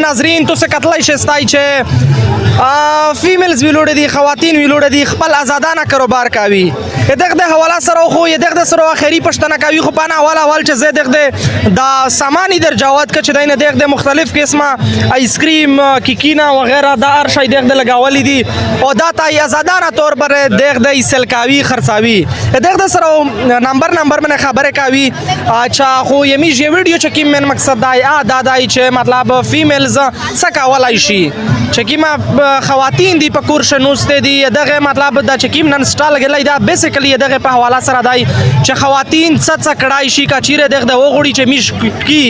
नाजरीन तो से कतलाई शेस्ताई छे फीमेल्स विलोड़े दी खवातीन विलोड़े दी खपल आज़ादाना कारोबार कावी ये देख दे हवाला सरो खो ये देख दे सरो खैरी पश्तना कावी खो पाना हवाला हवाल चे देख दे दा सामान इधर जावत कच दाइने देख दे मुख्तलिफ किस्मा आइसक्रीम किकीना वगैरह दा हर शाई देख दे लगावली दी और दा ताई आज़ादाना तौर पर देख दे इसल कावी खरसावी ये देख दे सरो नंबर मैंने खबर कावी अच्छा खो ये मीज ये वीडियो चकी में मकसद दाई दादाई चे मतलब फीमेल्स सका वाला इशी चकीमा खवातीन दी पकुर शनूस्ते दी दगे मतलब दा चकीम नन स्टाल गेलाई दा बेसिकली दगे पे हवाला सरा दाई च खवातीन सच कड़ाई शी का चीरे देख दे वो गुड़ी चे मिश की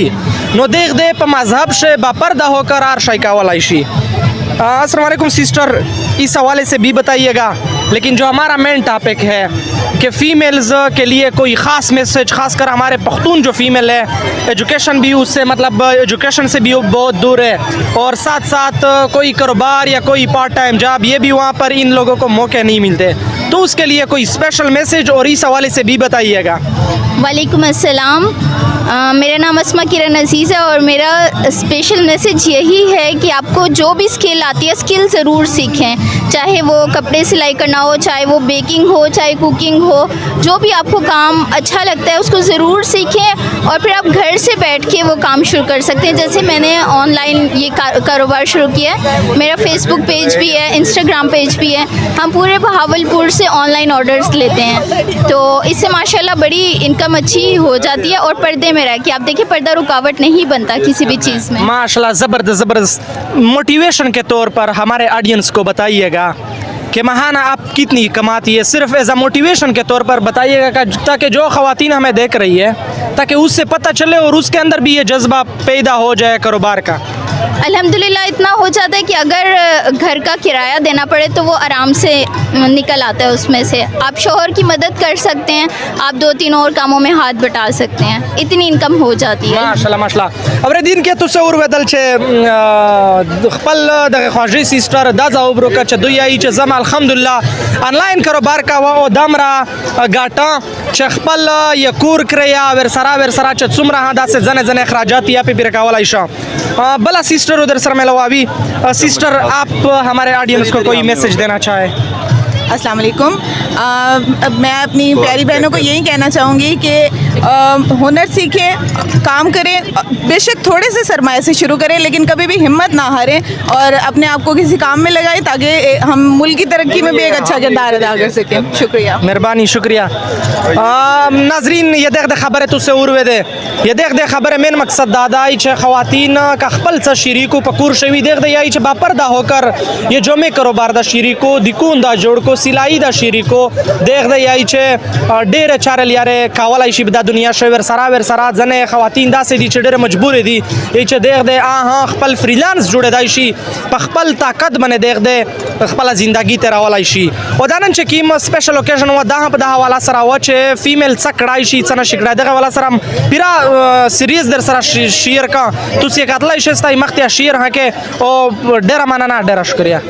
नो देख दे प मजहब से बापर्दा होकर आर शाइका वाला इशी। अस्सलाम वालेकुम सिस्टर, इस हवाले से भी बताइएगा लेकिन जो हमारा मेन टॉपिक है कि फ़ीमेल्स के लिए कोई ख़ास मैसेज, ख़ासकर हमारे पख्तून जो फ़ीमेल है एजुकेशन भी उससे मतलब एजुकेशन से भी बहुत दूर है और साथ साथ कोई कारोबार या कोई पार्ट टाइम जॉब ये भी वहाँ पर इन लोगों को मौके नहीं मिलते, तो उसके लिए कोई स्पेशल मैसेज और इस हवाले से भी बताइएगा। वालेकुम अस्सलाम, मेरा नाम अस्मा किरण अज़ीज़ है और मेरा स्पेशल मैसेज यही है कि आपको जो भी स्किल आती है स्किल ज़रूर सीखें, चाहे वो कपड़े सिलाई करना हो, चाहे वो बेकिंग हो, चाहे कुकिंग हो, जो भी आपको काम अच्छा लगता है उसको ज़रूर सीखें और फिर आप घर से बैठ के वो काम शुरू कर सकते हैं। जैसे मैंने ऑनलाइन ये कारोबार शुरू किया है, मेरा फेसबुक पेज भी है, इंस्टाग्राम पेज भी है, हम पूरे बहावलपुर से ऑनलाइन ऑर्डर्स लेते हैं, तो इससे माशाल्लाह बड़ी इनकम अच्छी हो जाती है और पर्दे में रह के आप देखिए पर्दा रुकावट नहीं बनता किसी भी चीज़ में। माशाल्लाह ज़बरदस्त मोटिवेशन के तौर पर हमारे ऑडियंस को बताइएगा कि महाना आप कितनी कमाती है, सिर्फ एज अ मोटिवेशन के तौर पर बताइएगा ताकि जो ख़वातीन हमें देख रही है ताकि उससे पता चले और उसके अंदर भी ये जज्बा पैदा हो जाए कारोबार का। अल्हम्दुलिल्लाह इतना हो जाता है कि अगर घर का किराया देना पड़े तो वो आराम से निकल आता है, उसमें से आप शोहर की मदद कर सकते हैं, आप 2-3 और कामों में हाथ बटा सकते हैं, इतनी इनकम हो जाती है माशाल्लाह। अबरे दिन के तुसे और बदल छे खपल द ख्वाजी सिस्टर दाजा उब्रो का दुई च जमा अल्हम्दुलिल्लाह ऑनलाइन कारोबार का वो दमरा गाटा चखपल यकूर क्रिया वेरसरा च सुमरा हादा से जने खराजात या पे बिरकावला इशा बला सिस्टर उधर सर मेलवावी सिस्टर, आप हमारे ऑडियंस को कोई मैसेज देना चाहे? अस्सलाम वालेकुम। मैं अपनी प्यारी बहनों को यही कहना चाहूँगी कि हुनर सीखें, काम करें, बेशक थोड़े से सरमाए से शुरू करें लेकिन कभी भी हिम्मत ना हारें और अपने आप को किसी काम में लगाएं ताकि हम मुल्क की तरक्की में भी एक अच्छा किरदार अदा कर सकें। शुक्रिया, मेहरबानी, शुक्रिया। नाजरीन ये देख दे खबर है तुझसे उर्वे दे ये देख दे खबर है मेन मकसद दादाई छे खवातीन का खपल सा शरीको पकुर शवी देख दे याई छे बापर्दा होकर ये जो में कारोबार दा शरीको दिकून दा जोड़ को सिलाई दा शरीको देख दे याई छे डेर चारल यारे कावला इशी बदा दुनिया शेवर सरा जने खवातीन दा से दी छे डेर मजबूर दी ये छे देख दे हां खपल फ्रीलांस जुड़े दा इशी पखपल ताकत बने देख दे खपल जिंदगी तेरा वाला इशी ओदानन छे कीम स्पेशल ओकेजन व दा पदा वाला सरा वचे फीमेल सकड़ाई शी सना शिकड़ा देगा वाला सरा पिरा सीरीज दर सरा शेयर का तुसी कतला इशस्ता मख्तिया शेयर हाके ओ डेरा माना ना डेरा शुक्रिया।